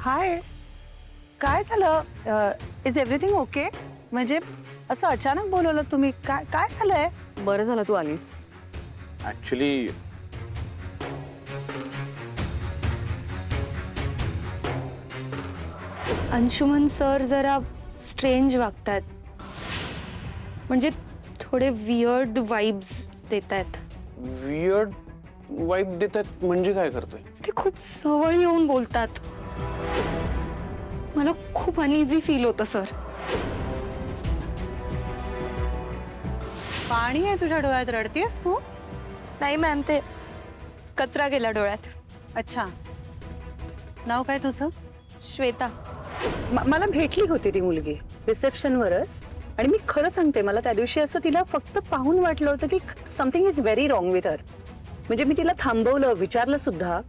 हाय, काय झालं? Is everything okay? म्हणजे असं अचानक बोलवलं तुम्ही, काय काय झालंय? बरं झालं तू आलीस. ऍक्च्युली अंशुमन सर जरा स्ट्रेंज वागतात, म्हणजे थोडे वियर्ड वाइब्स देत आहेत. वियर्ड वाईब देतात म्हणजे काय करतोय? ते खूप जवळ येऊन बोलतात. मला खूप अनइझी फील होतं सर. पाणी आहे तुझ्या डोळ्यात, रडतेस तू? नाही मॅम, ते कचरा गेला डोळ्यात. अच्छा, नाव काय तुझं? श्वेता. मला भेटली होती ती मुलगी रिसेप्शनवरच, आणि मी खरं सांगते, मला त्या दिवशी असं तिला फक्त पाहून वाटलं होतं की something is very wrong with her. म्हणजे मी तिला थांबवलं, विचारलं सुद्धा,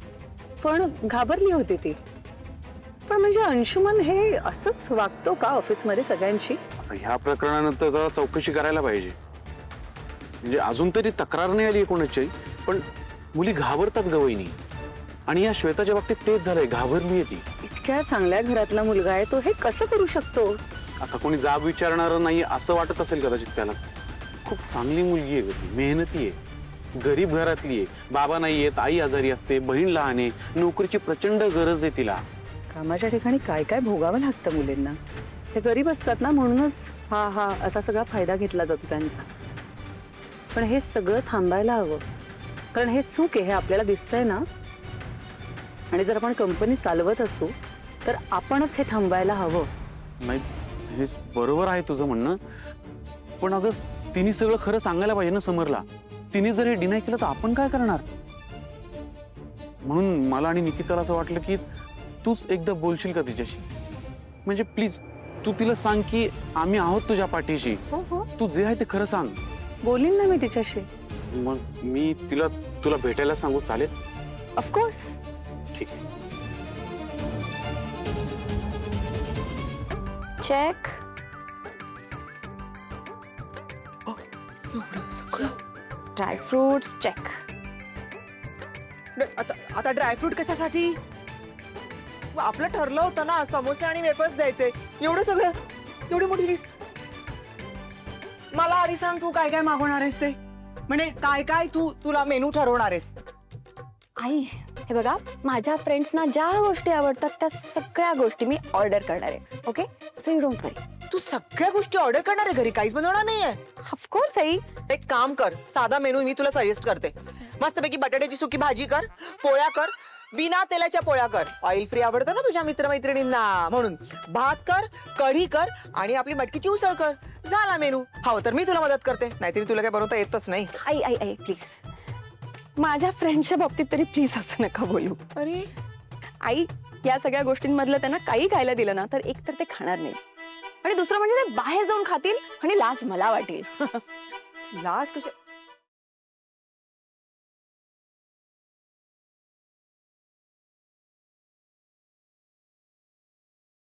पण घाबरली होती ती. पण म्हणजे अंशुमन हे असंच वागतो का ऑफिसमध्ये सगळ्यांशी? ह्या प्रकरणानंतर जरा चौकशी करायला पाहिजे. म्हणजे अजून तरी तक्रार नाही आली कोणाची, पण मुली घाबरतात गवईनी. आणि या श्वेताच्या बाबतीत तेच झालंय, घाबरली आहे ती. इतक्या चांगल्या घरातला मुलगा आहे तो, हे कसं करू शकतो? आता कोणी जाब विचारणार नाही असं वाटत असेल कदाचित त्याला. खूप चांगली मुलगी आहे ती, मेहनती आहे, गरीब घरातली आहे, बाबा नाहीयेत, आई आजारी असते, बहीण लहान आहे, नोकरीची प्रचंड गरज आहे तिला. कामाच्या ठिकाणी काय काय भोगावं लागतं मुलींना. हे गरीब असतात ना, म्हणूनच हा हा असा सगळा फायदा घेतला जातो त्यांचा. पण हे सगळं थांबायला हवं, कारण हे चूक आहे, हे आपल्याला दिसतंय ना. आणि जर आपण कंपनी चालवत असू तर आपणच हे थांबायला हवं. नाही, हे बरोबर आहे तुझं म्हणणं, पण अगं तिने सगळं खरं सांगायला पाहिजे ना समरला. तिने जर हे डिनाय केलं तर आपण काय करणार? म्हणून मला आणि निकिताला असं वाटलं की तूच एकदा बोलशील का तिच्याशी? म्हणजे प्लीज तू तिला सांग की आम्ही आहोत तुझ्या पाठीशी. तू जे आहे ते खरं सांग. बोलीन ना मी तिच्याशी. मग मी तुला भेटायला सांगू, चालेल? ऑफकोर्स. ठीक आहे. चेक. Dry fruits check. आता ड्रायफ्रूट कशासाठी? आपलं ठरलं होतं ना समोसे आणि वेफर्स द्यायचे. एवढं सगळं, एवढी मोठी लिस्ट. मला आधी सांग, तू काय काय मागवणार आहेस ते? म्हणजे काय काय तुला मेनू ठरवणार आहेस? आई, हे बघा, माझ्या फ्रेंड्सना ज्या गोष्टी आवडतात त्या सगळ्या गोष्टी मी ऑर्डर करणार आहे. ओके, सो यू डोंट वरी. तू सगळ्या गोष्टी ऑर्डर करणार आहे, घरी काहीच बनवणार नाहीये? Of course I. एक काम कर, साधा मेनू मी तुला सजेस्ट करते. मस्तपैकी बटाट्याची सुकी भाजी कर, पोळ्या कर, बिना तेलाच्या पोळ्या कर. ऑइल फ्री आवडतं ना तुझ्या मित्रमैत्रिणींना, म्हणून भात कर, कढी कर आणि आपली मटकीची उसळ कर. झाला मेनू. हवं तर मी तुला मदत करते, नाहीतरी तुला काय बनवता येतच नाही. आई आई आई प्लीज, माझ्या फ्रेंड्सच्या बाबतीत तरी प्लीज असं नका बोलू. अरे आई, या सगळ्या गोष्टींमधलं त्यांना काही खायला दिलं ना तर एक तर ते खाणार नाही, आणि दुसरं म्हणजे ते बाहेर जाऊन खातील आणि लाज मला वाटेल. लाज कशा?